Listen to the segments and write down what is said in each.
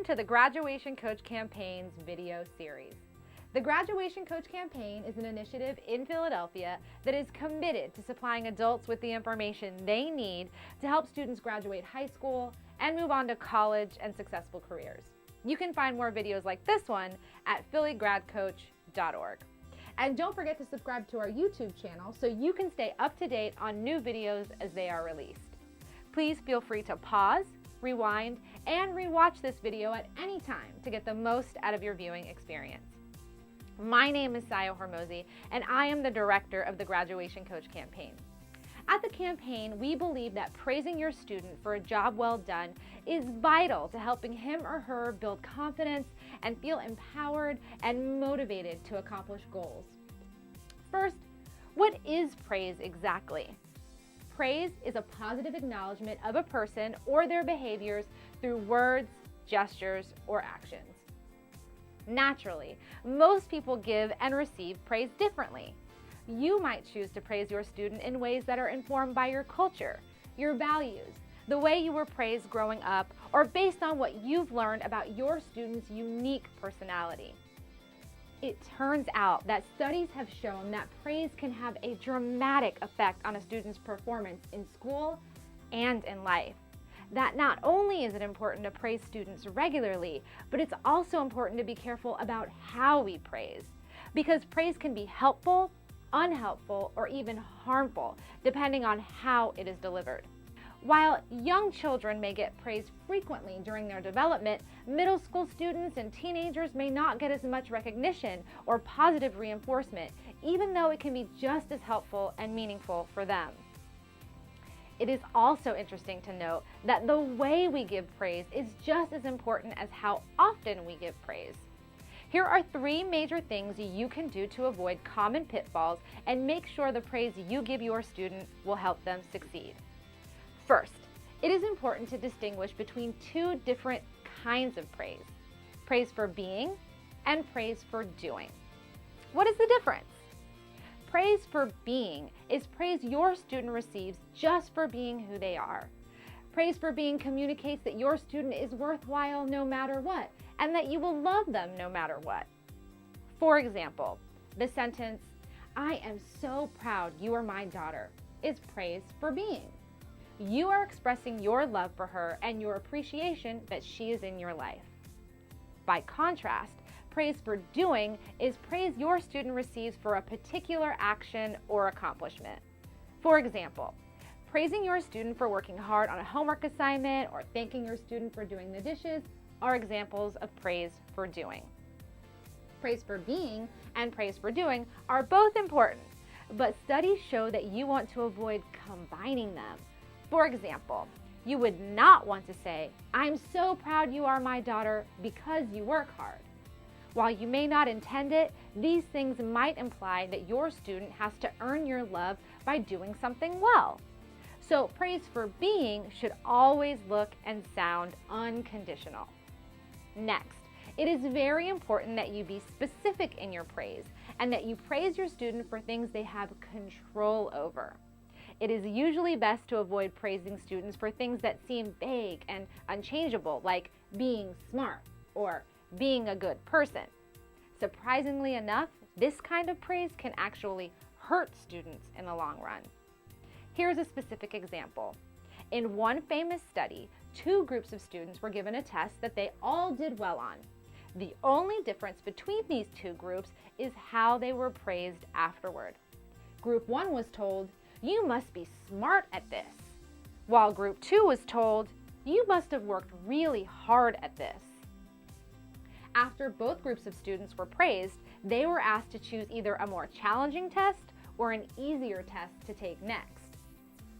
to the Graduation Coach Campaign's video series. The Graduation Coach Campaign is an initiative in Philadelphia that is committed to supplying adults with the information they need to help students graduate high school and move on to college and successful careers. You can find more videos like this one at phillygradcoach.org. And don't forget to subscribe to our YouTube channel so you can stay up to date on new videos as they are released. Please feel free to pause, rewind, and rewatch this video at any time to get the most out of your viewing experience. My name is Sayo Hormozi, and I am the director of the Graduation Coach Campaign. At the campaign, we believe that praising your student for a job well done is vital to helping him or her build confidence and feel empowered and motivated to accomplish goals. First, what is praise exactly? Praise is a positive acknowledgement of a person or their behaviors through words, gestures, or actions. Naturally, most people give and receive praise differently. You might choose to praise your student in ways that are informed by your culture, your values, the way you were praised growing up, or based on what you've learned about your student's unique personality. It turns out that studies have shown that praise can have a dramatic effect on a student's performance in school and in life. That not only is it important to praise students regularly, but it's also important to be careful about how we praise, because praise can be helpful, unhelpful, or even harmful, depending on how it is delivered. While young children may get praised frequently during their development, middle school students and teenagers may not get as much recognition or positive reinforcement, even though it can be just as helpful and meaningful for them. It is also interesting to note that the way we give praise is just as important as how often we give praise. Here are 3 major things you can do to avoid common pitfalls and make sure the praise you give your student will help them succeed. First, it is important to distinguish between 2 different kinds of praise: praise for being and praise for doing. What is the difference? Praise for being is praise your student receives just for being who they are. Praise for being communicates that your student is worthwhile no matter what, and that you will love them no matter what. For example, the sentence, "I am so proud you are my daughter," is praise for being. You are expressing your love for her and your appreciation that she is in your life. By contrast, praise for doing is praise your student receives for a particular action or accomplishment. For example, praising your student for working hard on a homework assignment or thanking your student for doing the dishes are examples of praise for doing. Praise for being and praise for doing are both important, but studies show that you want to avoid combining them. For example, you would not want to say, "I'm so proud you are my daughter because you work hard." While you may not intend it, these things might imply that your student has to earn your love by doing something well. So praise for being should always look and sound unconditional. Next, it is very important that you be specific in your praise and that you praise your student for things they have control over. It is usually best to avoid praising students for things that seem vague and unchangeable, like being smart or being a good person. Surprisingly enough, this kind of praise can actually hurt students in the long run. Here's a specific example. In one famous study, 2 groups of students were given a test that they all did well on. The only difference between these 2 groups is how they were praised afterward. Group 1 was told, "You must be smart at this," while Group 2 was told, "You must have worked really hard at this." After both groups of students were praised, they were asked to choose either a more challenging test or an easier test to take next.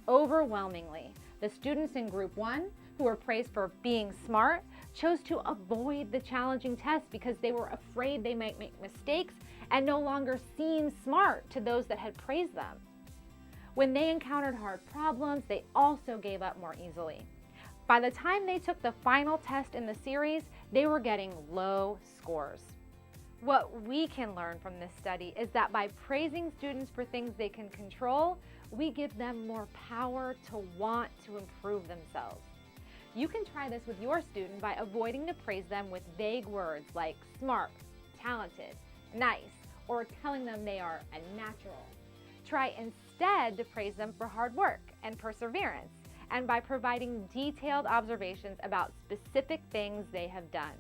Overwhelmingly, the students in Group 1, who were praised for being smart, chose to avoid the challenging test because they were afraid they might make mistakes and no longer seem smart to those that had praised them. When they encountered hard problems, they also gave up more easily. By the time they took the final test in the series, they were getting low scores. What we can learn from this study is that by praising students for things they can control, we give them more power to want to improve themselves. You can try this with your student by avoiding to praise them with vague words like smart, talented, nice, or telling them they are a natural. Try instead to praise them for hard work and perseverance, and by providing detailed observations about specific things they have done.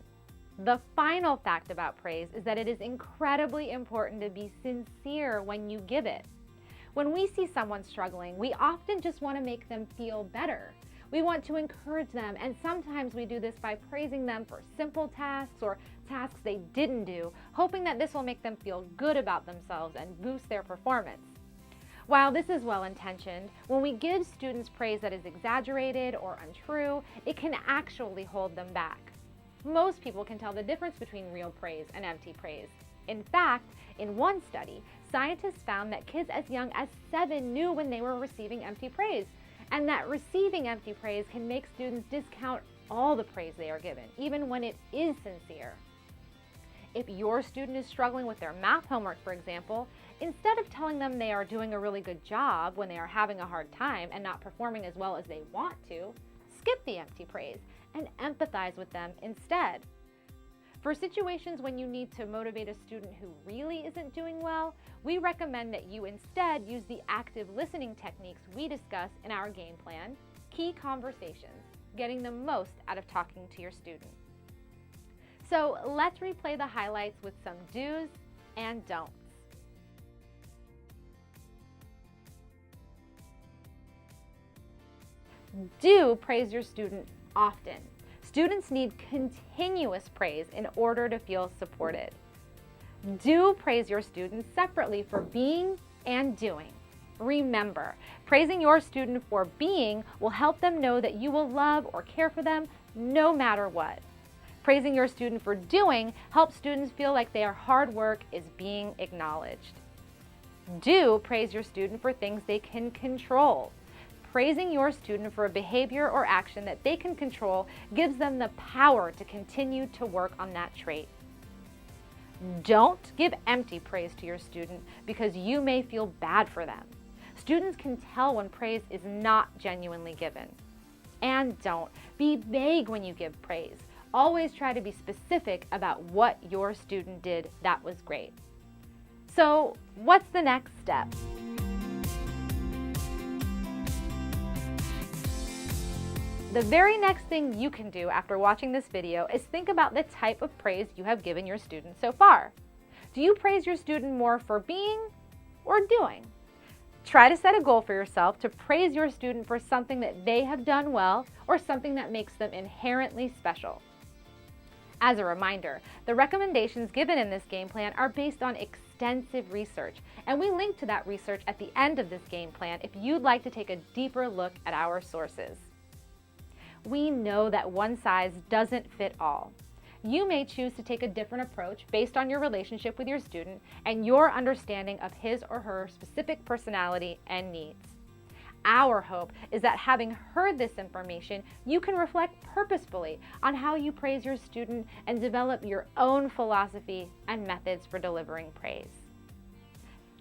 The final fact about praise is that it is incredibly important to be sincere when you give it. When we see someone struggling, we often just want to make them feel better. We want to encourage them, and sometimes we do this by praising them for simple tasks or tasks they didn't do, hoping that this will make them feel good about themselves and boost their performance. While this is well-intentioned, when we give students praise that is exaggerated or untrue, it can actually hold them back. Most people can tell the difference between real praise and empty praise. In fact, in one study, scientists found that kids as young as 7 knew when they were receiving empty praise, and that receiving empty praise can make students discount all the praise they are given, even when it is sincere. If your student is struggling with their math homework, for example, instead of telling them they are doing a really good job when they are having a hard time and not performing as well as they want to, skip the empty praise and empathize with them instead. For situations when you need to motivate a student who really isn't doing well, we recommend that you instead use the active listening techniques we discuss in our game plan, Key Conversations, getting the most out of talking to your student. So let's replay the highlights with some do's and don'ts. Do praise your student often. Students need continuous praise in order to feel supported. Do praise your students separately for being and doing. Remember, praising your student for being will help them know that you will love or care for them no matter what. Praising your student for doing helps students feel like their hard work is being acknowledged. Do praise your student for things they can control. Praising your student for a behavior or action that they can control gives them the power to continue to work on that trait. Don't give empty praise to your student because you may feel bad for them. Students can tell when praise is not genuinely given. And don't be vague when you give praise. Always try to be specific about what your student did that was great. So, what's the next step? The very next thing you can do after watching this video is think about the type of praise you have given your student so far. Do you praise your student more for being or doing? Try to set a goal for yourself to praise your student for something that they have done well or something that makes them inherently special. As a reminder, the recommendations given in this game plan are based on extensive research, and we link to that research at the end of this game plan if you'd like to take a deeper look at our sources. We know that one size doesn't fit all. You may choose to take a different approach based on your relationship with your student and your understanding of his or her specific personality and needs. Our hope is that having heard this information, you can reflect purposefully on how you praise your student and develop your own philosophy and methods for delivering praise.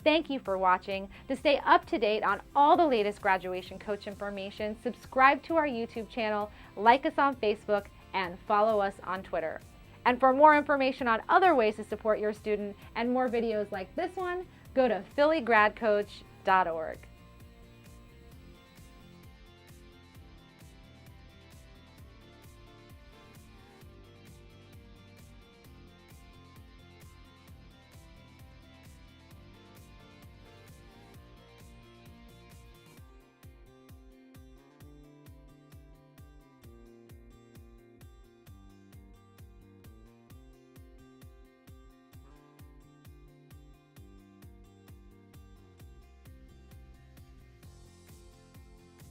Thank you for watching. To stay up to date on all the latest graduation coach information, subscribe to our YouTube channel, like us on Facebook, and follow us on Twitter. And for more information on other ways to support your student and more videos like this one, go to phillygradcoach.org.